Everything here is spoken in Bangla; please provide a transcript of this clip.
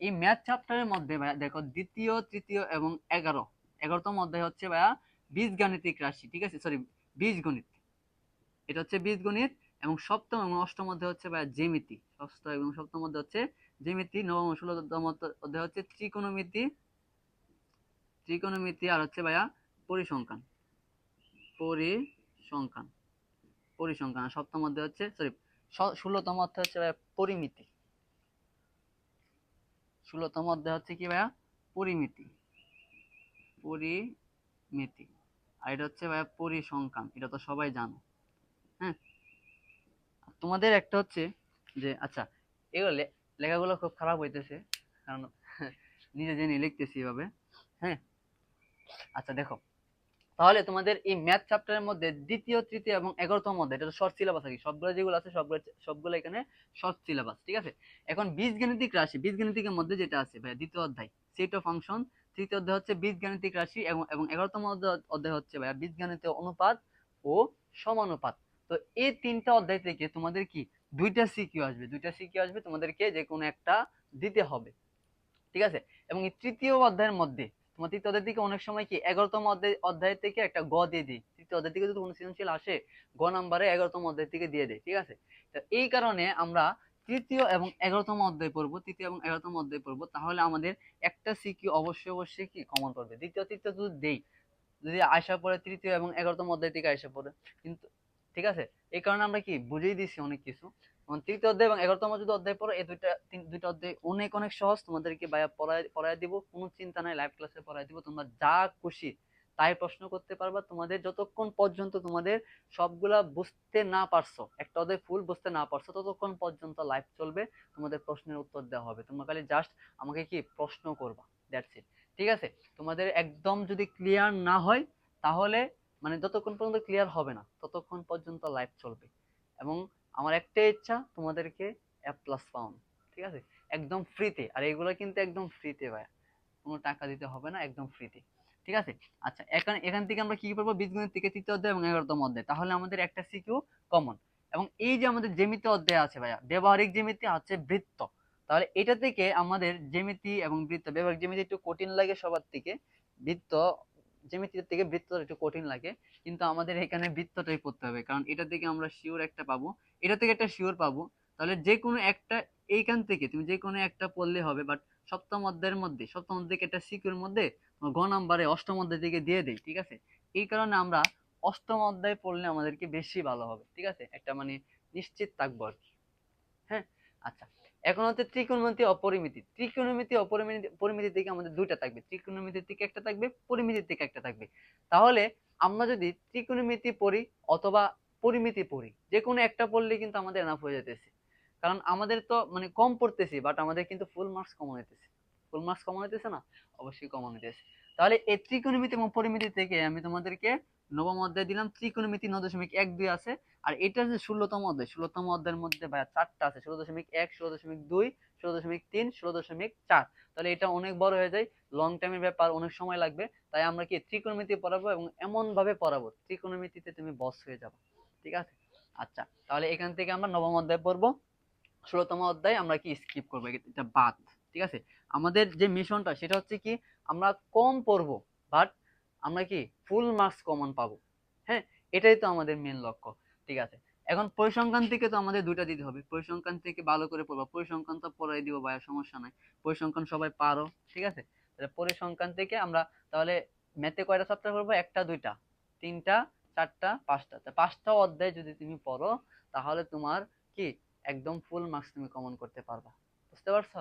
এই ম্যাথ চ্যাপ্টারের মধ্যে ভাইয়া দেখো দ্বিতীয়, তৃতীয় এবং 11তম অধ্যায় হচ্ছে ভাইয়া বীজগাণিতিক রাশি, ঠিক আছে, সরি বীজগণিত, এটা হচ্ছে বীজগণিত। এবং সপ্তম এবং অষ্টম অধ্যায় হচ্ছে ভাইয়া জ্যামিতি, ষষ্ঠ এবং সপ্তম অধ্যায় হচ্ছে জ্যামিতি, নবম ও 16তম অধ্যায় হচ্ছে ত্রিকোণমিতি, আর হচ্ছে ভাইয়া পরিসংখ্যান, পরিসংখ্যান, আর সপ্তম অধ্যায় হচ্ছে সরি 16তম অধ্যায় হচ্ছে ভাইয়া পরিমিতি, 16তম অধ্যায় হচ্ছে কি ভাইয়া পরিমিতি, পরিমিতি। আর এটা হচ্ছে ভাইয়া পরিসংখ্যান, এটা তো সবাই জানো। হ্যাঁ, তোমাদের একটা হচ্ছে যে আচ্ছা, এগুলো লেখাগুলো খুব খারাপ হইতেছে, কারণ নিজে জেনে লিখতেছি এভাবে। হ্যাঁ, আচ্ছা দেখো, তাহলে তোমাদের এই ম্যাথ চ্যাপ্টারের মধ্যে দ্বিতীয়, তৃতীয় এবং 11তম অধ্যায়, এটা শর্ট সিলেবাস আর কি, সবগুলো যেগুলো আছে সবগুলো এখানে শর্ট সিলেবাস, ঠিক আছে। এখন বীজগাণিতিক রাশি, বীজগাণিতিকের মধ্যে যেটা আছে ভাই দ্বিতীয় অধ্যায় সেট অফ ফাংশন, তৃতীয় অধ্যায় হচ্ছে বীজগাণিতিক রাশি, এবং 11তম অধ্যায় হচ্ছে ভাই বীজগাণিতীয় অনুপাত ও সমানুপাত। তো এই তিনটা অধ্যায় থেকে তোমাদের কি দুইটা সিকিউ আসবে, তোমাদেরকে যে কোনো একটা দিতে হবে, ঠিক আছে। এবং এই তৃতীয় অধ্যায়ের মধ্যে, তোমার তৃতীয় অধ্যায় থেকে অনেক সময় কি 11তম অধ্যায় থেকে একটা গ দিয়ে দিই, তৃতীয় অধ্যায় থেকে যদি কোনো সৃজনশীল আসে গ নাম্বারে 11তম অধ্যায় থেকে দিয়ে দেয়, ঠিক আছে। তো এই কারণে আমরা তৃতীয় এবং 11তম অধ্যায় পড়বো, তাহলে আমাদের একটা সিকিউ অবশ্যই অবশ্যই কি কমন পড়বে। দ্বিতীয়, তৃতীয় যদি দেই, যদি আশা পড়ে তৃতীয় এবং 11তম অধ্যায় থেকে আশা পড়ে, কিন্তু ঠিক আছে, এই কারণে আমরা কি বুঝেই দিছি অনেক কিছু। তৃতীয় অধ্যায় এবং 11তম যদি অধ্যায় পড়ো, এই দুইটা অধ্যায় অনেক অনেক সহজ, তোমাদেরকে ভাইয়া পড়ায় দিব, কোনো চিন্তা নাই, লাইভ ক্লাসে পড়ায় দিব, তোমরা যা খুশি তাই প্রশ্ন করতে পারবা। তোমাদের যতক্ষণ পর্যন্ত তোমাদের সবগুলা বুঝতে না পারছো, একটা অধ্যায় ফুল বুঝতে না পারছো, ততক্ষণ পর্যন্ত লাইভ চলবে, তোমাদের প্রশ্নের উত্তর দেওয়া হবে। তোমরা খালি জাস্ট আমাকে কি প্রশ্ন করবা, দ্যাটস ইট, ঠিক আছে। তোমাদের একদম যদি ক্লিয়ার না হয়, তাহলে মানে যতক্ষণ পর্যন্ত ক্লিয়ার হবে না ততক্ষণ পর্যন্ত লাইভ চলবে। এবং আমার একটাই ইচ্ছা, তোমাদেরকে এ প্লাস পাওয়ানো, ঠিক আছে, একদম ফ্রিতে। আর এগুলো কিন্তু একদম ফ্রিতে ভাই, কোনো টাকা দিতে হবে না, একদম ফ্রিতে, ঠিক আছে। আচ্ছা, এখান এখান থেকে আমরা কি কি পারবো, বীজগণিত থেকে তৃতীয় অধ্যায় এবং 11তম অধ্যায়, তাহলে আমাদের একটা সিকিউ কমন। এবং এই যে আমাদের জ্যামিতি অধ্যায় আছে ভাইয়া, ব্যবহারিক জ্যামিতি আছে বৃত্ত, তাহলে এটা থেকে আমাদের জ্যামিতি এবং বৃত্ত, ব্যবহারিক জ্যামিতি একটু কঠিন লাগে সবার থেকে, বৃত্ত জ্যামিতির থেকে বৃত্ত একটু কঠিন লাগে, কিন্তু আমাদের এখানে বৃত্তটাই পড়তে হবে, কারণ এটা থেকে আমরা শিওর একটা পাবো, এটা থেকে একটা শিওর পাবো। তাহলে যে কোনো একটা, এইখান থেকে তুমি যে কোনো একটা পড়লে হবে, বাট সপ্তম অধ্যায় একটা সিকিউর মধ্যে গ নাম্বারে অষ্টম অধ্যায় থেকে দিয়ে দেই, ঠিক আছে। এই কারণে আমরা অষ্টম অধ্যায় পড়লে আমাদেরকে বেশি ভালো হবে, ঠিক আছে, একটা মানে নিশ্চিত থাকবো আর কি। হ্যাঁ, আচ্ছা, এখন হচ্ছে ত্রিকোণমিতি অপরিমিতি, পরিমিতি থেকে আমাদের দুইটা থাকবে, ত্রিকোণমিতির থেকে একটা থাকবে, পরিমিতির থেকে একটা থাকবে। তাহলে আমরা যদি ত্রিকোণমিতি পড়ি অথবা পরিমিতি পড়ি, যে কোনো একটা পড়লে কিন্তু আমাদের এনাফ হয়ে যেতেছে, কারণ আমাদের তো মানে কম পড়তেছি, বাট আমাদের কিন্তু ফুল মার্কস কমন হইতেছে, না, অবশ্যই কমন হইতেছে। তাহলে এই ত্রিকোণমিতি এবং পরিমিতি থেকে আমি তোমাদেরকে নবম অধ্যায় দিলাম, ত্রিকোণমিতি 9.1-2 আছে। আর এটা যে 16তম অধ্যায়ের মধ্যে ভাইয়া চারটা আছে, 16.1, 16.2, 16.3, 16.4। তাহলে এটা অনেক বড় হয়ে যায়, লং টাইমের ব্যাপার, অনেক সময় লাগবে। তাই আমরা কি ত্রিকোণমিতি পড়াবো এবং এমন ভাবে পড়াবো ত্রিকোণমিতিতে তুমি বস হয়ে যাবে, ঠিক আছে। আচ্ছা, তাহলে এখান থেকে আমরা নবম অধ্যায় পড়বো, 16তম অধ্যায় আমরা কি স্কিপ করবো, এটা বাদ, ঠিক আছে। আমাদের যে মিশনটা সেটা হচ্ছে কি, আমরা কম পড়বো, বাট আমরা কি ফুল মার্কস কমন পাবো। হ্যাঁ, এটাই তো আমাদের মেন লক্ষ্য, ঠিক আছে। এখন পরিসংখ্যান থেকে তো আমাদের দুইটা দিতে হবে, পরিসংখ্যান থেকে ভালো করে পড়বো, পরিসংখ্যান তো পড়াই দিব ভাইয়া, সমস্যা নাই, পরিসংখ্যান সবাই পারো, ঠিক আছে। তাহলে পরিসংখ্যান থেকে আমরা তাহলে ম্যাথে কয়টা চ্যাপ্টার করবো, একটা, দুইটা, তিনটা, চারটা, পাঁচটা, পাঁচটা অধ্যায় যদি তুমি পড়ো, তাহলে তোমার কি একদম ফুল মার্কস তুমি কমন করতে পারবা, বুঝতে পারছো।